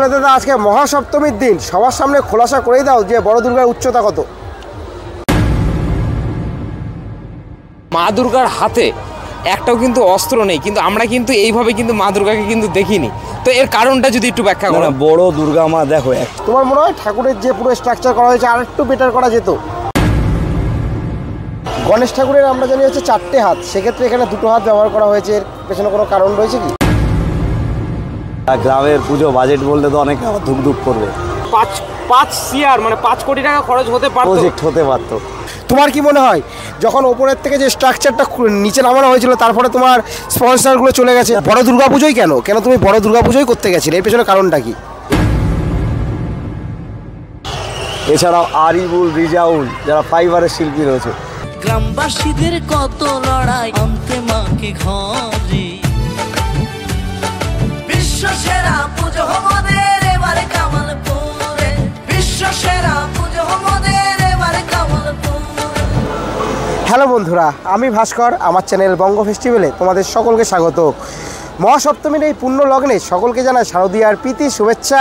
তাহলে দাদা আজকে মহাসপ্তমীর দিন সবার সামনে খোলাসা করেই দাও যে বড় দুর্গার উচ্চতা কত। মা দুর্গার হাতে একটাও কিন্তু অস্ত্র নেই, কিন্তু আমরা কিন্তু এইভাবে কিন্তু মা দুর্গাকে কিন্তু দেখিনি। তো এর কারণটা যদি একটু ব্যাখ্যা করো। বড় দুর্গা মা দেখো, তোমার মনে হয় ঠাকুরের যে পুরো স্ট্রাকচার করা হয়েছে আর একটু বেটার করা যেত। গণেশ ঠাকুরের আমরা জানি হচ্ছে 4টে হাত, সেক্ষেত্রে এখানে 2টো হাত ব্যবহার করা হয়েছে। এর পেছনে কোনো কারণ রয়েছে কি? গ্রামের পুজো বাজেট বললে তো অনেকে আবার ধুকধুক করবে। 5 CR মানে 5 কোটি টাকা খরচ হতে পারতো, প্রজেক্ট হতে পারতো। তোমার কি মনে হয় যখন ওপরের থেকে যে স্ট্রাকচারটা নিচে নামানো হয়েছিল তারপরে তোমার স্পন্সরগুলো চলে গেছে, বড় দুর্গা পুজোই কেন তুমি বড় দুর্গা পুজোই করতে গেছিলে, এর পেছনে কারণটা কি? এছাড়াও আরিবুল, রিজাউল যারা ফাইবারের শিল্পী রয়েছে, গ্রামবাসীদের কত লড়াই আনতে মাকে ঘরে। বিশ্ব সেরা পুজো আমাদের এবারে কামালপুরে, বিশ্ব সেরা পুজো আমাদের এবারে কামালপুরে। হ্যালো বন্ধুরা, আমি ভাস্কর, আমার চ্যানেল বঙ্গ ফেস্টিভ্যালে তোমাদের সকলকে স্বাগত। মহাসপ্তমীর এই পুণ্য লগ্নে সকলকে জানাই শারদীয়ার প্রীতি, শুভেচ্ছা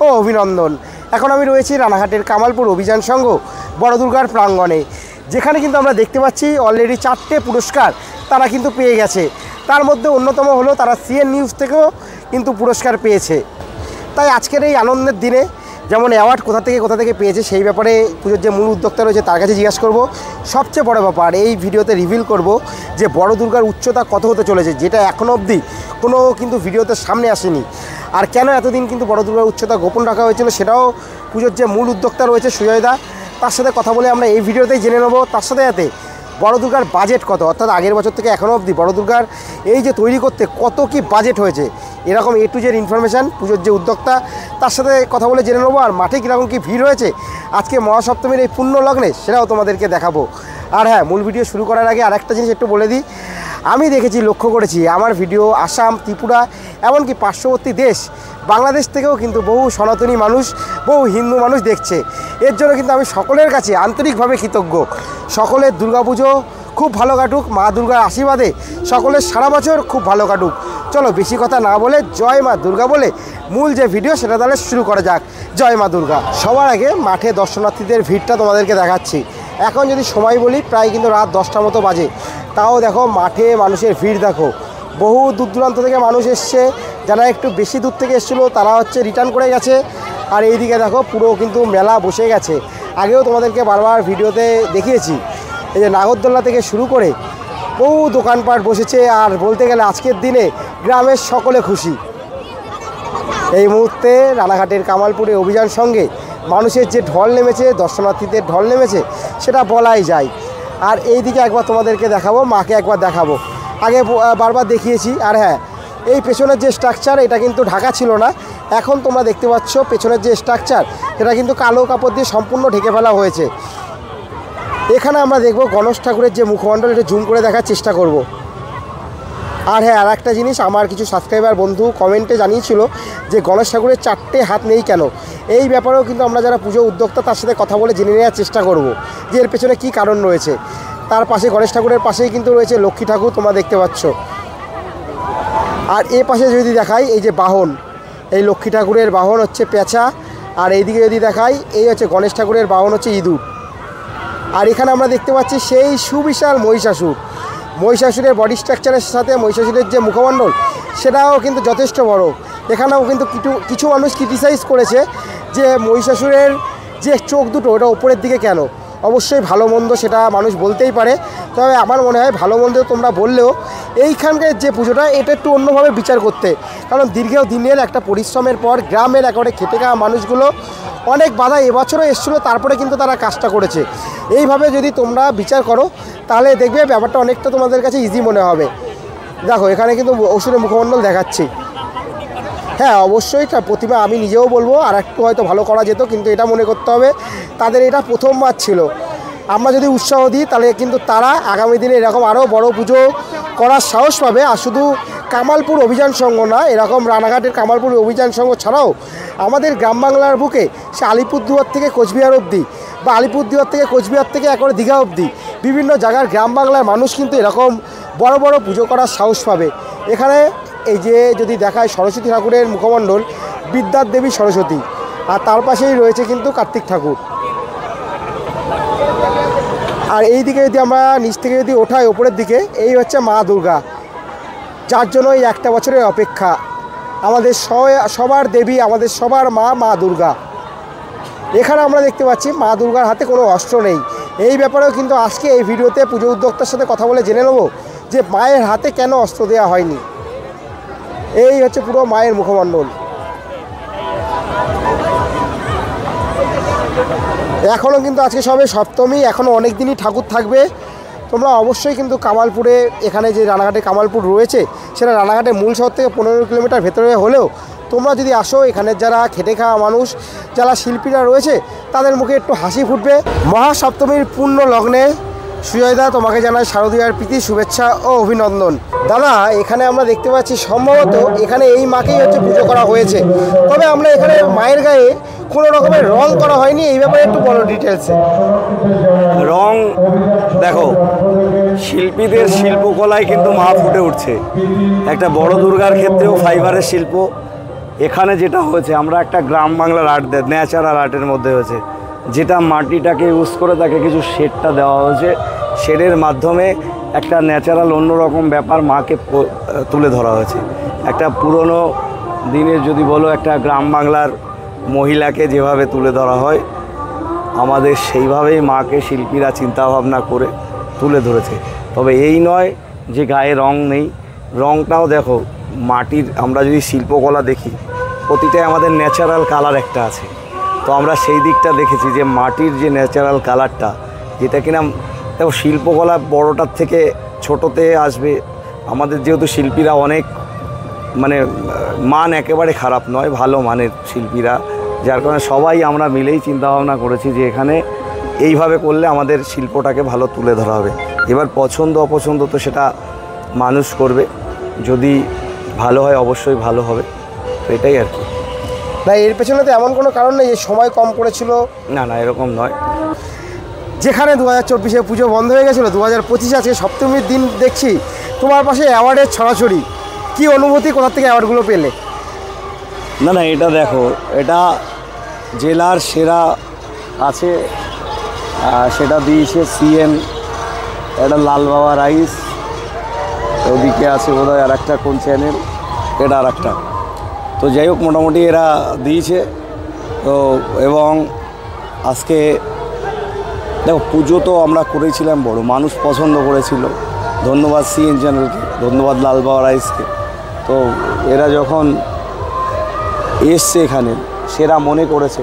ও অভিনন্দন। এখন আমি রয়েছি রানাঘাটের কামালপুর অভিযান সংঘ বড় দুর্গার প্রাঙ্গণে, যেখানে কিন্তু আমরা দেখতে পাচ্ছি অলরেডি 4টে পুরস্কার তারা কিন্তু পেয়ে গেছে। তার মধ্যে অন্যতম হলো তারা সিএন নিউজ থেকেও কিন্তু পুরস্কার পেয়েছে। তাই আজকের এই আনন্দের দিনে যেমন অ্যাওয়ার্ড কোথা থেকে পেয়েছে সেই ব্যাপারে পুজোর যে মূল উদ্যোক্তা রয়েছে তার কাছে জিজ্ঞাসা করব। সবচেয়ে বড় ব্যাপার এই ভিডিওতে রিভিল করব যে বড় দুর্গার উচ্চতা কত হতে চলেছে, যেটা এখনও অবধি কোনো কিন্তু ভিডিওতে সামনে আসেনি। আর কেন এতদিন কিন্তু বড় দুর্গার উচ্চতা গোপন রাখা হয়েছিল সেটাও পুজোর যে মূল উদ্যোক্তা রয়েছে সুজয়দা, তার সাথে কথা বলে আমরা এই ভিডিওতেই জেনে নেব। তার সাথে সাথে বড় দুর্গার বাজেট কত, অর্থাৎ আগের বছর থেকে এখনও অবধি বড় দুর্গার এই যে তৈরি করতে কত কি বাজেট হয়েছে, এরকম A to Z ইনফরমেশান পুজোর যে উদ্যোক্তা তার সাথে কথা বলে জেনে নেবো। আর মাঠে কীরকম কী ভিড় হয়েছে আজকে মহাসপ্তমীর এই পুণ্য লগ্নে সেটাও তোমাদেরকে দেখাবো। আর হ্যাঁ, মূল ভিডিও শুরু করার আগে আরেকটা জিনিস একটু বলে দিই। আমি দেখেছি, লক্ষ্য করেছি আমার ভিডিও আসাম, ত্রিপুরা, এমনকি পার্শ্ববর্তী দেশ বাংলাদেশ থেকেও কিন্তু বহু সনাতনী মানুষ, বহু হিন্দু মানুষ দেখছে। এর জন্য কিন্তু আমি সকলের কাছে আন্তরিকভাবে কৃতজ্ঞ। সকলের দুর্গাপুজো খুব ভালো কাটুক, মা দুর্গার আশীর্বাদে সকলের সারা বছর খুব ভালো কাটুক। চলো বেশি কথা না বলে জয় মা দুর্গা বলে মূল যে ভিডিও সেটা তাহলে শুরু করা যাক। জয় মা দুর্গা। সবার আগে মাঠে দর্শনার্থীদের ভিড়টা তোমাদেরকে দেখাচ্ছি। এখন যদি সময় বলি প্রায় কিন্তু রাত 10টা মতো বাজে, তাও দেখো মাঠে মানুষের ভিড় দেখো। বহু দূর দূরান্ত থেকে মানুষ এসছে, যারা একটু বেশি দূর থেকে এসেছিলো তারা রিটার্ন করে গেছে। আর এইদিকে দেখো পুরো কিন্তু মেলা বসে গেছে। আগেও তোমাদেরকে বারবার ভিডিওতে দেখিয়েছি, এই যে নাগরদোল্লা থেকে শুরু করে বহু দোকানপাট বসেছে। আর বলতে গেলে আজকের দিনে গ্রামের সকলে খুশি। এই মুহূর্তে রানাঘাটের কামালপুরে অভিযান সঙ্গে মানুষের যে ঢল নেমেছে, দর্শনার্থীদের ঢল নেমেছে, সেটা বলাই যায়। আর এই দিকে একবার তোমাদেরকে দেখাবো, মাকে একবার দেখাবো। আগে বারবার দেখিয়েছি। আর হ্যাঁ, এই পেছনের যে স্ট্রাকচার এটা কিন্তু ঢাকা ছিল না, এখন তোমরা দেখতে পাচ্ছ পেছনের যে স্ট্রাকচার সেটা কিন্তু কালো কাপড় দিয়ে সম্পূর্ণ ঢেকে ফেলা হয়েছে। এখানে আমরা দেখব গণেশ ঠাকুরের যে মুখমণ্ডল, এটা জুম করে দেখার চেষ্টা করব। আর হ্যাঁ, আর একটা জিনিস, আমার কিছু সাবস্ক্রাইবার বন্ধু কমেন্টে জানিয়েছিল যে গণেশ ঠাকুরের 4টে হাত নেই কেন। এই ব্যাপারেও কিন্তু আমরা যারা পুজো উদ্যোক্তা তার সাথে কথা বলে জেনে নেওয়ার চেষ্টা করব যে এর পেছনে কী কারণ রয়েছে। তার পাশে গণেশ ঠাকুরের পাশেই কিন্তু রয়েছে লক্ষ্মী ঠাকুর, তোমরা দেখতে পাচ্ছ। আর এ পাশে যদি দেখাই, এই যে বাহন, এই লক্ষ্মী ঠাকুরের বাহন হচ্ছে পেঁচা। আর এইদিকে যদি দেখাই, এই হচ্ছে গণেশ ঠাকুরের বাহন হচ্ছে ইঁদুর। আর এখানে আমরা দেখতে পাচ্ছি সেই সুবিশাল মহিষাসুর। মহিষাসুরের বডি স্ট্রাকচারের সাথে মহিষাসুরের যে মুখমণ্ডল সেটাও কিন্তু যথেষ্ট বড়। এখানেও কিন্তু কিছু মানুষ ক্রিটিসাইজ করেছে যে মহিষাসুরের যে চোখ দুটো ওটা ওপরের দিকে কেন। অবশ্যই ভালো মন্দ সেটা মানুষ বলতেই পারে, তবে আমার মনে হয় ভালো মন্দ তোমরা বললেও এইখানকার যে পুজোটা এটা একটু অন্যভাবে বিচার করতে। কারণ দীর্ঘ দিনের একটা পরিশ্রমের পর গ্রামের একেবারে খেটে খাওয়া মানুষগুলো অনেক বাধা এবছরও এসেছিলো, তারপরে কিন্তু তারা কাজটা করেছে। এইভাবে যদি তোমরা বিচার করো তাহলে দেখবে ব্যাপারটা অনেকটা তোমাদের কাছে ইজি মনে হবে। দেখো এখানে কিন্তু অসুরের মুখমণ্ডল দেখাচ্ছি। হ্যাঁ, অবশ্যই প্রতিমা আমি নিজেও বলবো আর একটু হয়তো ভালো করা যেত, কিন্তু এটা মনে করতে হবে তাদের এটা প্রথমবার ছিল। আমরা যদি উৎসাহ দিই তাহলে কিন্তু তারা আগামী দিনে এরকম আরও বড় পুজো করার সাহস পাবে। আর শুধু কামালপুর অভিযান সংঘ না, এরকম রানাঘাটের কামালপুর অভিযান সংঘ ছাড়াও আমাদের গ্রাম বাংলার বুকে সে আলিপুরদুয়ার থেকে কোচবিহার অবধি বা আলিপুরদুয়ার থেকে কোচবিহার থেকে একবারে দীঘা অবধি বিভিন্ন জায়গার গ্রাম বাংলার মানুষ কিন্তু এরকম বড় বড় পুজো করার সাহস পাবে। এখানে এই যে যদি দেখায় সরস্বতী ঠাকুরের মুখমণ্ডল, বিদ্যার দেবী সরস্বতী, আর তার পাশেই রয়েছে কিন্তু কার্তিক ঠাকুর। আর এই দিকে যদি আমরা নিচ থেকে যদি ওঠাই ওপরের দিকে, এই হচ্ছে মা দুর্গা, যার জন্য এই একটা বছরের অপেক্ষা। আমাদের সবার দেবী, আমাদের সবার মা, মা দুর্গা। এখানে আমরা দেখতে পাচ্ছি মা দুর্গার হাতে কোনো অস্ত্র নেই। এই ব্যাপারেও কিন্তু আজকে এই ভিডিওতে পুজো উদ্যোক্তার সাথে কথা বলে জেনে নেব যে মায়ের হাতে কেন অস্ত্র দেওয়া হয়নি। এই হচ্ছে পুরো মায়ের মুখমণ্ডল। এখনও কিন্তু আজকে সবে সপ্তমী, এখনও অনেক দিনই ঠাকুর থাকবে। তোমরা অবশ্যই কিন্তু কামালপুরে, এখানে যে রানাঘাটে কামালপুর রয়েছে, সেটা রানাঘাটের মূল শহর থেকে 15 কিলোমিটার ভেতরে হলেও তোমরা যদি আসো, এখানের যারা খেটে খাওয়া মানুষ, যারা শিল্পীরা রয়েছে, তাদের মুখে একটু হাসি ফুটবে। মহাসপ্তমীর পূর্ণ লগ্নে সুজয়দা তোমাকে জানাই শারদীয়ার প্রীতি, শুভেচ্ছা ও অভিনন্দন। দাদা, এখানে আমরা দেখতে পাচ্ছি সম্ভবত এখানে এই মাকেই হচ্ছে পুজো করা হয়েছে, তবে আমরা এখানে মায়ের গায়ে কোনো রকমের রং করা হয়নি। এই ব্যাপারে একটু বলো ডিটেলসে। রং দেখো, শিল্পীদের শিল্পকলায় কিন্তু মা ফুটে উঠছে। একটা বড় দুর্গার ক্ষেত্রেও ফাইবারের শিল্প। এখানে যেটা হয়েছে, আমরা একটা গ্রাম বাংলার আর্ট, ন্যাচারাল আর্টের মধ্যে হয়েছে, যেটা মাটিটাকে ইউজ করে তাকে কিছু শেডটা দেওয়া হয়েছে। শেডের মাধ্যমে একটা ন্যাচারাল অন্যরকম ব্যাপার মাকে তুলে ধরা হয়েছে। একটা পুরনো দিনের যদি বলো, একটা গ্রাম বাংলার মহিলাকে যেভাবে তুলে ধরা হয়, আমাদের সেইভাবেই মাকে শিল্পীরা চিন্তাভাবনা করে তুলে ধরেছে। তবে এই নয় যে গায়ে রং নেই, রংটাও দেখো মাটির। আমরা যদি শিল্পকলা দেখি, প্রতিটাই আমাদের ন্যাচারাল কালার একটা আছে। তো আমরা সেই দিকটা দেখেছি যে মাটির যে ন্যাচারাল কালারটা, যেটা কিনা দেখো শিল্পকলা বড়টার থেকে ছোটোতে আসবে। আমাদের যেহেতু শিল্পীরা অনেক মানে মান একেবারে খারাপ নয়, ভালো মানের শিল্পীরা, যার কারণে সবাই আমরা মিলেই চিন্তাভাবনা করেছি যে এখানে এইভাবে করলে আমাদের শিল্পটাকে ভালো তুলে ধরা হবে। এবার পছন্দ অপছন্দ তো সেটা মানুষ করবে, যদি ভালো হয় অবশ্যই ভালো হবে। তো এটাই আর কি। না, এর পেছনে তো এমন কোনো কারণ নেই যে সময় কম করেছিল। না না, এরকম নয়। যেখানে 2024-এ পুজো বন্ধ হয়ে গেছিলো, 2025 আজকে সপ্তমীর দিন দেখছি তোমার পাশে অ্যাওয়ার্ডের ছড়াছড়ি। কী অনুভূতি, কোথা থেকে অ্যাওয়ার্ডগুলো পেলে? না না, এটা দেখো, এটা জেলার সেরা আছে, সেটা দিয়েছে সিএন, এটা লাল বাবা রাইস, ওদিকে আছে বোধহয় আর একটা কোন চ্যানেল, এটা আর একটা। তো যাই হোক, মোটামুটি এরা দিয়েছে। তো এবং আজকে দেখো, পুজো তো আমরা করেছিলাম বড়, মানুষ পছন্দ করেছিল। ধন্যবাদ সিএন চ্যানেলকে, ধন্যবাদ লাল বাবা রাইসকে। তো এরা যখন এসছে এখানে, সেরা মনে করেছে।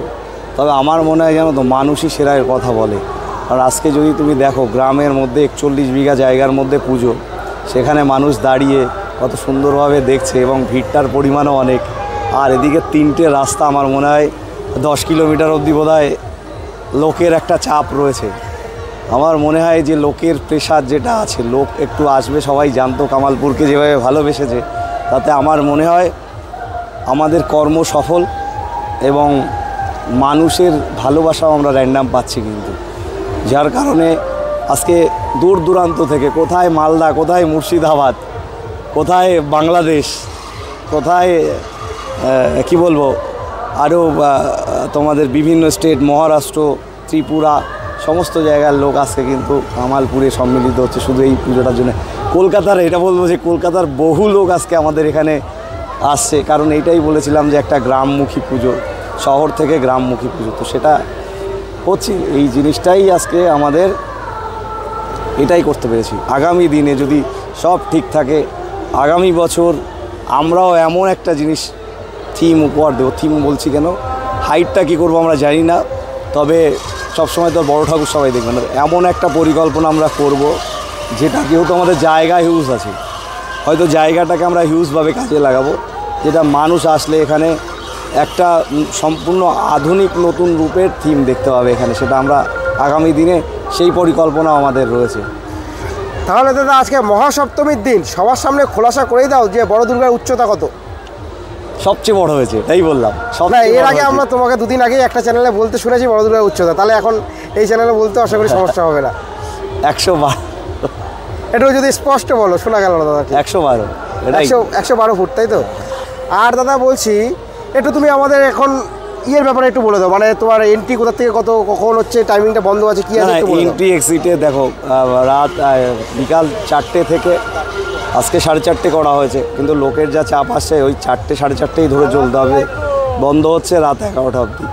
তবে আমার মনে হয়, জানো তো, মানুষই সেরার কথা বলে। আর আজকে যদি তুমি দেখো, গ্রামের মধ্যে 41 বিঘা জায়গার মধ্যে পুজো, সেখানে মানুষ দাঁড়িয়ে কত সুন্দরভাবে দেখছে, এবং ভিড়টার পরিমাণও অনেক। আর এদিকে 3টে রাস্তা, আমার মনে হয় 10 কিলোমিটার অবধি বোধহয় লোকের একটা চাপ রয়েছে। আমার মনে হয় যে লোকের প্রেশার যেটা আছে, লোক একটু আসবে, সবাই জানতো কামালপুরকে যেভাবে ভালোবেসেছে, তাতে আমার মনে হয় আমাদের কর্ম সফল, এবং মানুষের ভালোবাসাও আমরা র্যান্ডাম পাচ্ছি কিন্তু। যার কারণে আজকে দূর দূরান্ত থেকে, কোথায় মালদা, কোথায় মুর্শিদাবাদ, কোথায় বাংলাদেশ, কোথায় কি বলবো, আরও তোমাদের বিভিন্ন স্টেট, মহারাষ্ট্র, ত্রিপুরা, সমস্ত জায়গার লোক আজকে কিন্তু কামালপুরে সম্মিলিত হচ্ছে শুধু এই পুজোটার জন্য। কলকাতার, এটা বলবো যে কলকাতার বহু লোক আজকে আমাদের এখানে আসছে, কারণ এইটাই বলেছিলাম যে একটা গ্রামমুখী পুজো, শহর থেকে গ্রামমুখী পুজো। তো সেটা হচ্ছে, এই জিনিসটাই আজকে আমাদের এটাই করতে পেরেছি। আগামী দিনে যদি সব ঠিক থাকে, আগামী বছর আমরাও এমন একটা জিনিস থিম উপহার দেবো। থিম বলছি কেন, হাইটটা কী করবো আমরা জানি না, তবে সবসময় তো বড় ঠাকুর সবাই দেখবেন না। এমন একটা পরিকল্পনা আমরা করব, যেটা যেহেতু আমাদের জায়গা হিউজ আছে, হয়তো জায়গাটাকে আমরা হিউজভাবে কাজে লাগাবো, যেটা মানুষ আসলে এখানে একটা সম্পূর্ণ আধুনিক নতুন রূপের থিম দেখতে পাবে এখানে। সেটা আমরা আগামী দিনে সেই পরিকল্পনা আমাদের রয়েছে। তাহলে দাদা, আজকে মহাসপ্তমীর দিন সবার সামনে খোলাসা করেই দাও যে বড় দুর্গার উচ্চতা কত? সবচেয়ে বড় হয়েছে, তাই বললাম। না, এর আগে আমরা তোমাকে দুদিন আগে একটা চ্যানেলে বলতে শুনেছি বড় দুর্গার উচ্চতা, তাহলে এখন এই চ্যানেলে বলতে আশা করি সমস্যা হবে না। 112। একটু যদি স্পষ্ট বলো, শোনা গেল না দাদা। 112। এটাই 112 ফুট, তাই তো? আর দাদা বলছি একটু তুমি আমাদের এখন ইয়ের ব্যাপারে একটু বলে দাও, মানে তোমার এন্ট্রি কোথা থেকে কখন হচ্ছে, টাইমিংটা বন্ধ আছে কি আছে একটু বলে দাও। এন্ট্রি এক্সিটে দেখো রাত বিকাল 4টে থেকে আজকে 4:30 করা হয়েছে, কিন্তু লোকের যা চাপ আসছে ওই 4টে 4:30 ধরে চলতে হবে। বন্ধ হচ্ছে রাত 11টা অবধি,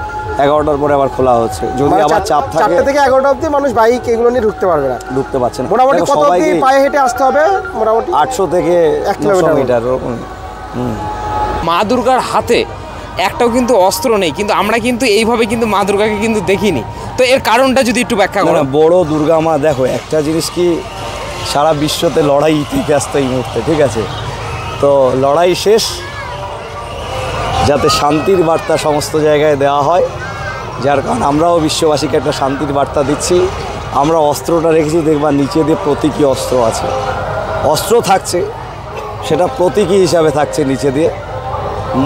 11টার পরে আবার খোলা হচ্ছে। যদি মানে আবার চাপ থাকে 4টে থেকে 11টা অবধি মানুষ বাইক এগুলো নিয়ে ঢুকতে পারবে না, ঢুকতে পারছে না। মোটামুটি দেখো, কত অবধি সবাইকে পায়ে হেঁটে আসতে হবে? মোটামুটি 800 থেকে 1 কিলোমিটার 900 মিটার ওরকম। মা দুর্গার হাতে একটাও কিন্তু অস্ত্র নেই, কিন্তু আমরা কিন্তু এইভাবে কিন্তু মা দুর্গাকে কিন্তু দেখিনি। তো এর কারণটা যদি একটু ব্যাখ্যা করো। বড় দুর্গা মা, দেখো একটা জিনিস কি, সারা বিশ্বতে লড়াই ইতিহাস এই মুহূর্তে, ঠিক আছে? তো লড়াই শেষ, যাতে শান্তির বার্তা সমস্ত জায়গায় দেওয়া হয়, যার কারণ আমরাও বিশ্ববাসীকে একটা শান্তির বার্তা দিচ্ছি। আমরা অস্ত্রটা রেখেছি, দেখবা নিচে দিয়ে প্রতীকী অস্ত্র আছে, অস্ত্র থাকছে, সেটা প্রতীকী হিসাবে থাকছে নিচে দিয়ে।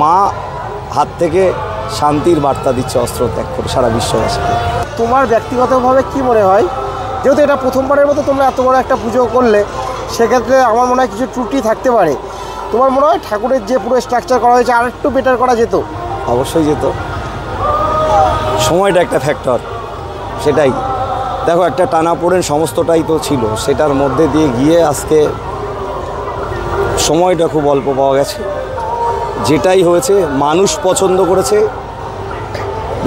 মা হাত থেকে শান্তির বার্তা দিচ্ছে অস্ত্র ত্যাগ করে সারা বিশ্ববাসীকে। তোমার ব্যক্তিগতভাবে কি মনে হয়, যেহেতু এটা প্রথমবারের মতো তোমরা এত বড় একটা পুজো করলে, সেক্ষেত্রে আমার মনে হয় কিছু ত্রুটি থাকতে পারে। তোমার মনে হয় ঠাকুরের যে পুরো স্ট্রাকচার করা হয়েছে আর একটু বেটার করা যেত? অবশ্যই যেত, সময়টা একটা ফ্যাক্টর, সেটাই। দেখো একটা টানাপোড়েন সমস্তটাই তো ছিল, সেটার মধ্যে দিয়ে গিয়ে আজকে সময়টা খুব অল্প পাওয়া গেছে। যেটাই হয়েছে মানুষ পছন্দ করেছে।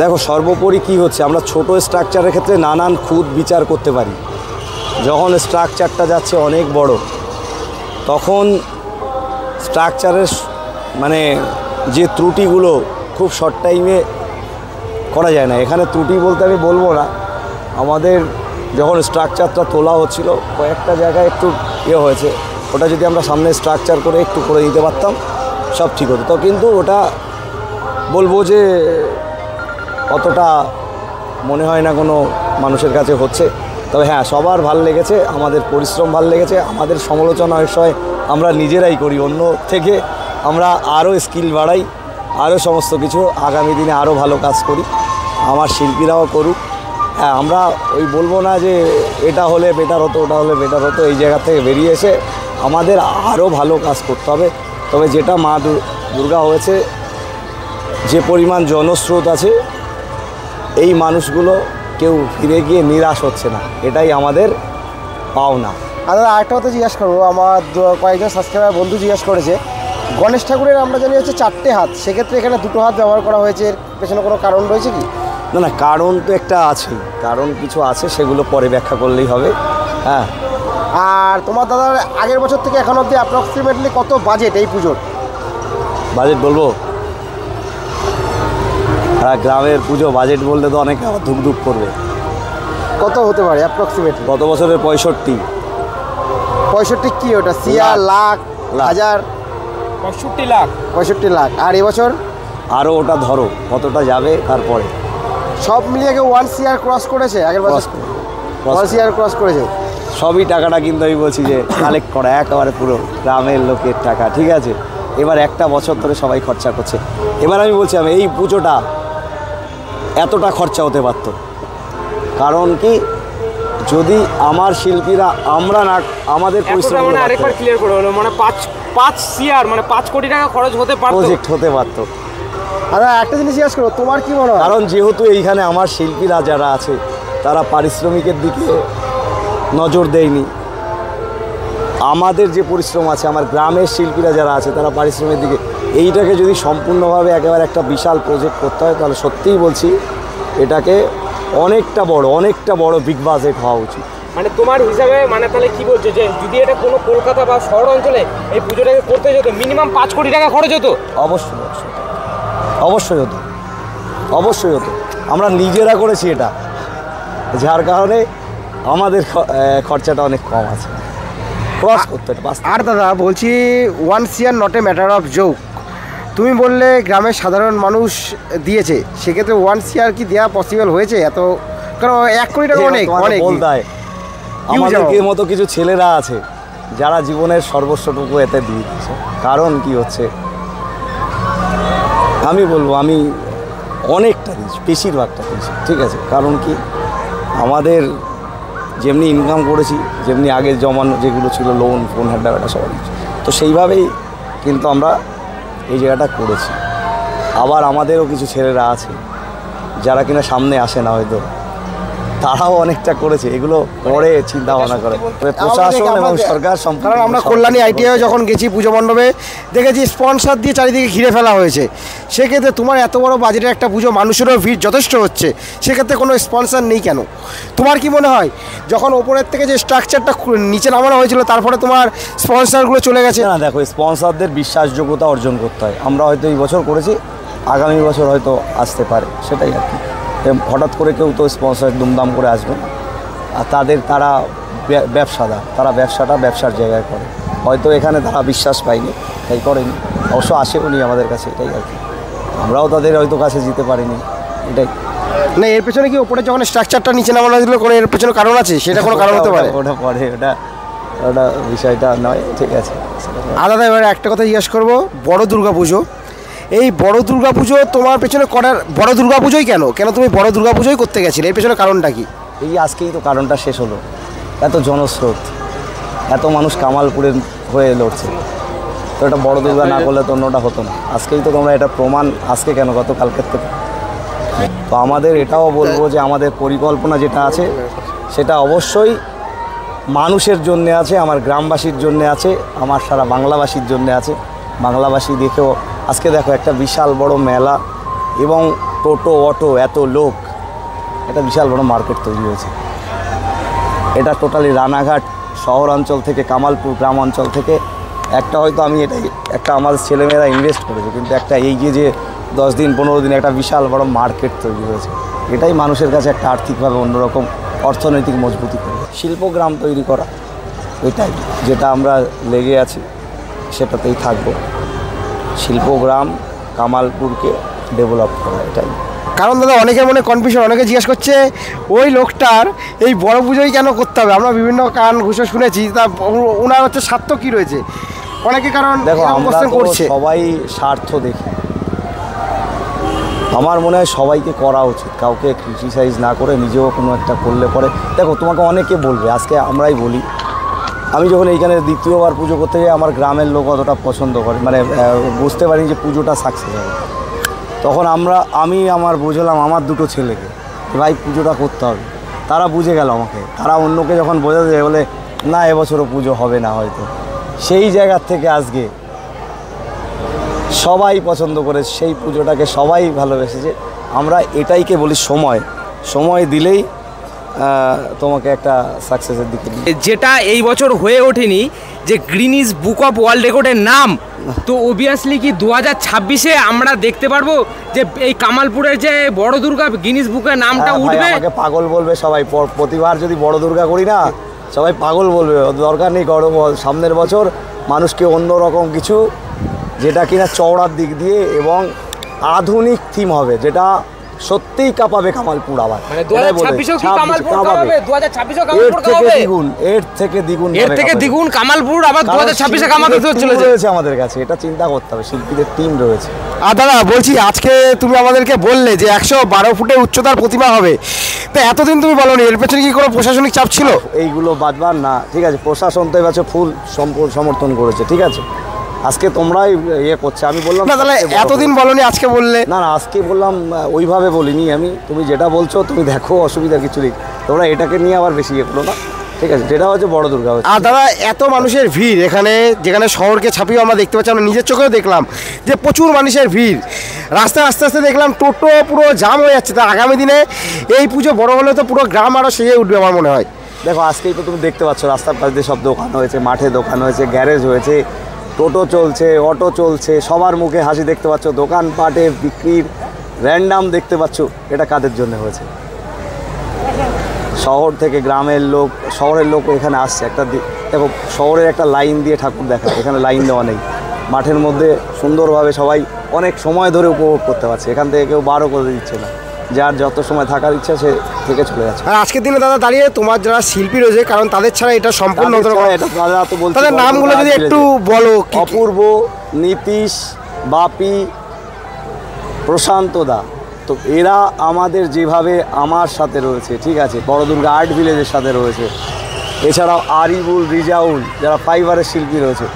দেখো সর্বোপরি কি হচ্ছে, আমরা ছোট স্ট্রাকচারের ক্ষেত্রে নানান খুঁত বিচার করতে পারি, যখন স্ট্রাকচারটা যাচ্ছে অনেক বড়, তখন স্ট্রাকচারের মানে যে ত্রুটিগুলো খুব শর্ট টাইমে করা যায় না। এখানে ত্রুটি বলতে আমি বলবো না, আমাদের যখন স্ট্রাকচারটা তোলা হচ্ছিল কয়েকটা জায়গায় একটু হয়েছে, ওটা যদি আমরা সামনে স্ট্রাকচার করে একটু করে দিতে পারতাম সব ঠিক হতো। তো কিন্তু ওটা বলবো যে অতটা মনে হয় না কোনো মানুষের কাছে হচ্ছে। তবে হ্যাঁ, সবার ভাল লেগেছে, আমাদের পরিশ্রম ভাল লেগেছে। আমাদের সমালোচনা অনেক সময় আমরা নিজেরাই করি, অন্য থেকে আমরা আরও স্কিল বাড়াই, আরও সমস্ত কিছু আগামী দিনে আরও ভালো কাজ করি, আমার শিল্পীরাও করুক। হ্যাঁ, আমরা ওই বলবো না যে এটা হলে বেটার হতো, ওটা হলে বেটার হতো, এই জায়গা থেকে বেরিয়ে এসে আমাদের আরও ভালো কাজ করতে হবে। তবে যেটা মা দুর্গা হয়েছে, যে পরিমাণ জনস্রোত আছে, এই মানুষগুলো কেউ ফিরে গিয়ে নিরাশ হচ্ছে না, এটাই আমাদের পাওনা। আর দাদা আরেকটা কথা জিজ্ঞাসা করবো, আমার কয়েকজন সাবস্ক্রাইবার বন্ধু জিজ্ঞাসা করেছে, গণেশ ঠাকুরের আমরা জানি হচ্ছে 4টে হাত, সেক্ষেত্রে এখানে 2টো হাত ব্যবহার করা হয়েছে, এর পেছনে কোনো কারণ রয়েছে কি? না না, কারণ তো একটা আছেই, কারণ কিছু আছে, সেগুলো পরে ব্যাখ্যা করলেই হবে। হ্যাঁ, আর তোমার দাদার আগের বছর থেকে এখন অবধি অ্যাপ্রক্সিমেটলি কত বাজেট এই পুজোর? বাজেট বলবো? আর গ্রামের পুজো বাজেট বলতে তো অনেকে আবার ধুকধুক করবে। কত হতে পারে অ্যাপ্রক্সিমেটলি? গত বছরের 65। 65 কি ওটা? সিয়ার, লাখ, হাজার? 65 লাখ। 65 লাখ। আর এবছর আরও ওটা ধরো কতটা যাবে, তারপরে সব মিলিয়ে কেউ 1 CR ক্রস করেছে আগের বছর? 1 CR ক্রস করেছে। সবই টাকাটা কিন্তু আমি বলছি যে কালেক্ট করা, একেবারে পুরো গ্রামের লোকের টাকা, ঠিক আছে? এবার একটা বছর ধরে সবাই খরচা করছে। এবার আমি বলছি, আমি এই পুজোটা এতটা খরচা হতে পারতো, কারণ কি, যদি আমার শিল্পীরা আমরা না আমাদের পরিশ্রম মানে আরেকবার ক্লিয়ার করে হলো, মানে 5 CR মানে 5 কোটি টাকা খরচ হতে পারতো, প্রজেক্ট হতে পারতো। আর একটা জিনিস জিজ্ঞেস করো, তোমার কি মনে হয়? কারণ যেহেতু এইখানে আমার শিল্পীরা যারা আছে, তারা পারিশ্রমিকের দিকে নজর দেয়নি। আমাদের যে পরিশ্রম আছে, আমার গ্রামের শিল্পীরা যারা আছে, তারা পারিশ্রমিকের দিকে, এইটাকে যদি সম্পূর্ণভাবে একেবারে একটা বিশাল প্রজেক্ট করতে হয়, তাহলে সত্যিই বলছি এটাকে অনেকটা বড় বিগ বাজেট হওয়া উচিত। মানে তোমার হিসাবে মানে তাহলে কি বলছো, যে যদি এটা কোনো কলকাতা বা শহর অঞ্চলে এই পুজোটাকে করতে যেত, মিনিমাম 5 কোটি টাকা খরচ হতো? অবশ্যই হতো। আমরা নিজেরা করেছি এটা, যার কারণে আমাদের খরচাটা অনেক কম আছে, ক্রস করতে। আর দাদা বলছি, 1 CR not a matter of joke, তুমি বললে গ্রামের সাধারণ মানুষ দিয়েছে, সেক্ষেত্রে 1 CR কি দেওয়া পসিবল হয়েছে? এত, কারণ 1 কোটি টাকা অনেক অনেক বলতে হয়। আমাদের মতো কিছু ছেলেরা আছে যারা জীবনের সর্বস্বটুকু এতে দিয়ে দিয়েছে। কারণ কি হচ্ছে, আমি বলবো আমি অনেকটা দিয়েছি, বেশিরভাগটা দিয়েছি, ঠিক আছে? কারণ কি, আমাদের যেমনি ইনকাম করেছি, যেমনি আগের জমানো যেগুলো ছিল লোন ফোন হ্যাডা ব্যাটা সবাই, তো সেইভাবেই কিন্তু আমরা এই জায়গাটা করেছি। আবার আমাদেরও কিছু ছেলেরা আছে যারা কিনা সামনে আসে না, হয়তো তারাও অনেকটা করেছে, এগুলো পরে চিন্তা ভাবনা করে প্রশাসন এবং সরকার। কারণ আমরা কল্যাণী আইটিআই যখন গেছি পুজো মণ্ডপে দেখেছি স্পন্সর দিয়ে চারিদিকে ঘিরে ফেলা হয়েছে। সেক্ষেত্রে তোমার এত বড় বাজেটের একটা পুজো, মানুষেরও ভিড় যথেষ্ট হচ্ছে, সেক্ষেত্রে কোনো স্পন্সর নেই কেন? তোমার কি মনে হয় যখন ওপরের থেকে যে স্ট্রাকচারটা নিচে নামানো হয়েছিল তারপরে তোমার স্পন্সরগুলো চলে গেছে? না দেখো, স্পন্সরদের বিশ্বাসযোগ্যতা অর্জন করতে হয়। আমরা হয়তো এই বছর করেছি, আগামী বছর হয়তো আসতে পারে, সেটাই আর কি। হঠাৎ করে কেউ তো স্পন্সর দুমদাম করে আসবে না। আর তারা ব্যবসাদার, তারা ব্যবসাটা ব্যবসার জায়গায় করে, হয়তো এখানে তারা বিশ্বাস পায়নি তাই করেনি, অবশ্য আসেও নি আমাদের কাছে, এটাই আর কি। আমরাও তাদের হয়তো কাছে যেতে পারিনি, এটাই। না এর পেছনে কি ওপরে যখন স্ট্রাকচারটা নিচে নামানো হয়েছিল কোনো এর পেছনে কারণ আছে? সেটা কোনো কারণ হতে পারে? ওটা পরে, ওটা বিষয়টা নয়, ঠিক আছে। দাদা এবারে একটা কথা জিজ্ঞাসা করবো, বড় দুর্গা পুজো, এই বড় দুর্গা পুজো তোমার পেছনে করার, বড় দুর্গা পুজোই কেন তুমি বড় দুর্গা পুজোই করতে গেছিলে, এর পেছনে কারণটা কি? এই আজকেই তো কারণটা শেষ হলো, এত জনস্রোত, এত মানুষ কামালপুরের হয়ে লড়ছে, তো এটা বড় দুর্গা না করলে তো অন্যটা হতো না। আজকেই তো তোমরা এটা প্রমাণ, আজকে কেন, গতকালকের থেকে। তো আমাদের এটাও বলবো যে আমাদের পরিকল্পনা যেটা আছে সেটা অবশ্যই মানুষের জন্যে আছে, আমার গ্রামবাসীর জন্যে আছে, আমার সারা বাংলাবাসীর জন্যে আছে। বাংলাবাসী দেখেও আজকে দেখো একটা বিশাল বড় মেলা এবং টোটো অটো এত লোক, একটা বিশাল বড় মার্কেট তৈরি হয়েছে। এটা টোটালি রানাঘাট শহরাঞ্চল থেকে, কামালপুর গ্রাম অঞ্চল থেকে একটা, হয়তো আমি এটাই একটা আমাদের ছেলেমেয়েরা ইনভেস্ট করেছে, কিন্তু একটা এই যে 10 দিন 15 দিন একটা বিশাল বড় মার্কেট তৈরি হয়েছে, এটাই মানুষের কাছে একটা আর্থিকভাবে অন্যরকম অর্থনৈতিক মজবুতি করে শিল্পগ্রাম তৈরি করা, এটাই যেটা আমরা লেগে আছি, সেটাতেই থাকবো। শিল্পগ্রাম কামালপুরকে ডেভেলপ করা, এটাই। কারণ দাদা অনেকের মনে কনফিউশন, অনেকে জিজ্ঞেস করছে ওই লোকটার এই বড় পুজোই কেন করতে হবে? আমরা বিভিন্ন কান ঘুষে শুনেছি, তা ওনার হচ্ছে স্বার্থ কী রয়েছে? অনেকে কারণ দেখো আমরা তো করছে, সবাই স্বার্থ দেখি, আমার মনে হয় সবাইকে করা উচিত, কাউকে ক্রিটিসাইজ না করে নিজেও কোনো একটা করলে পরে। দেখো তোমাকে অনেকে বলবে, আজকে আমরাই বলি, আমি যখন এইখানে দ্বিতীয়বার পুজো করতে যাই, আমার গ্রামের লোক অতটা পছন্দ করে, মানে বুঝতে পারি যে পুজোটা সাকসেস হবে। তখন আমি বুঝলাম আমার দুটো ছেলেকে, ভাই পুজোটা করতে হবে, তারা বুঝে গেল আমাকে। তারা অন্যকে যখন বোঝাতে যায় বলে না এবছরও পুজো হবে না হয়তো, সেই জায়গার থেকে আজকে সবাই পছন্দ করে, সেই পুজোটাকে সবাই ভালোবেসেছে। আমরা এটাইকে বলি সময় দিলেই তোমাকে একটা সাকসেসের দিকে। যেটা এই বছর হয়ে ওঠেনি, যে গ্রিনিজ বুক অফ ওয়ার্ল্ড রেকর্ডের নাম, তো অবভিয়াসলি কি 2026-এ আমরা দেখতে পারবো যে এই কামালপুরের যে বড় দুর্গা গিনিস বুকের নামটা উঠবে? আমাকে পাগল বলবে সবাই, প্রতিবার যদি বড় দুর্গা করি না সবাই পাগল বলবে, দরকার নেই করো, সামনের বছর মানুষকে অন্যরকম কিছু, যেটা কিনা চওড়ার দিক দিয়ে এবং আধুনিক থিম হবে, যেটা সত্যিই কাঁপাবে কামালপুর। আবার মানে 2026-এও কি কামালপুর কাঁপাবে? 2026-এও কামালপুর কাঁপাবে, এর থেকে দ্বিগুণ কামালপুর আবার 2026-এ কামাতে চলেছে আমাদের কাছে। এটা চিন্তা করতে হবে, শিল্পীদের টিম রয়েছে। আর দাদা বলছি, আজকে তুমি আমাদেরকে বললে যে 112 ফুটের উচ্চতার প্রতিমা হবে, তো এতদিন তুমি বলোনি, এর পেছনে কি কোনো প্রশাসনিক চাপ ছিল? এইগুলো বাদবার না, ঠিক আছে, প্রশাসন তো এবার ফুল সমর্থন করেছে, ঠিক আছে। আজকে তোমরাই করছে, আমি বললাম না তাহলে এতদিন বলনি, আজকে বললে? না আজকে বললাম, ওইভাবে বলিনি আমি। তুমি যেটা বলছো তুমি দেখো, অসুবিধা কিছু নেই, তোমরা এটাকে নিয়ে আবার বেশি করো না, ঠিক আছে। যেটা হচ্ছে বড় দুর্গা হচ্ছে। আর দাদা এত মানুষের ভিড় এখানে, যেখানে শহরকে ছাপিয়ে আমরা দেখতে পাচ্ছি, আমরা নিজের চোখেও দেখলাম যে প্রচুর মানুষের ভিড়, রাস্তায় আস্তে আস্তে দেখলাম টোটো পুরো জাম হয়ে যাচ্ছে। তা আগামী দিনে এই পুজো বড় হলে তো পুরো গ্রাম আরও সেজে উঠবে আমার মনে হয়। দেখো আজকেই তো তুমি দেখতে পাচ্ছ, রাস্তার পাশ দিয়ে সব দোকান হয়েছে, মাঠে দোকান হয়েছে, গ্যারেজ হয়েছে, টোটো চলছে, অটো চলছে, সবার মুখে হাসি দেখতে পাচ্ছ, দোকানপাটে বিক্রির র্যান্ডাম দেখতে পাচ্ছ। এটা কাদের জন্য হয়েছে? শহর থেকে গ্রামের লোক, শহরের লোক এখানে আসছে। একটা দেখো শহরের একটা লাইন দিয়ে ঠাকুর দেখা, এখানে লাইন দেওয়া নেই, মাঠের মধ্যে সুন্দরভাবে সবাই অনেক সময় ধরে উপভোগ করতে পারছে। এখান থেকে কেউ বারও করে দিচ্ছে না, যার যত সময় থাকার ইচ্ছা সে থেকে চলে যাচ্ছে। আর আজকের দিনে দাদা দাঁড়িয়ে তোমার যারা শিল্পী রয়েছে, কারণ তাদের ছাড়া এটা সম্পূর্ণ তাদের নামগুলো যদি একটু বলো। অপূর্ব, নীতিশ, বাপি, প্রশান্ত দা, তো এরা আমাদের যেভাবে আমার সাথে রয়েছে, ঠিক আছে, বড় দুর্গা আর্ট ভিলেজের সাথে রয়েছে, এছাড়াও আরিবুল, রিজাউল, যারা ফাইবারের শিল্পী রয়েছে,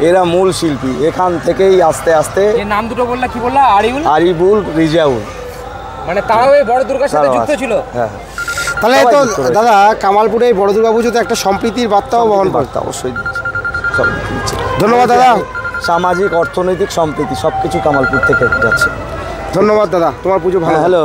এরা মূল শিল্পী, এখান থেকেই আস্তে আস্তে যে নাম দুটো বললা কি বললা? আরিউল, আরিবুল, রিজাউল, মানে তারাও এই বড় দুর্গার সাথে যুক্ত ছিল। হ্যাঁ তাহলে সবাই তো যুক্ত রয়েছে। দাদা কামালপুরে এই বড় দুর্গা পুজোতে একটা সম্প্রীতির বার্তাও বহন করে। বার্তা অবশ্যই দিচ্ছে, সব দিচ্ছে। ধন্যবাদ দাদা। সামাজিক অর্থনৈতিক সম্প্রীতি সব কিছু কামালপুর থেকে যাচ্ছে। ধন্যবাদ দাদা, তোমার পুজো ভালো হোক। হ্যালো।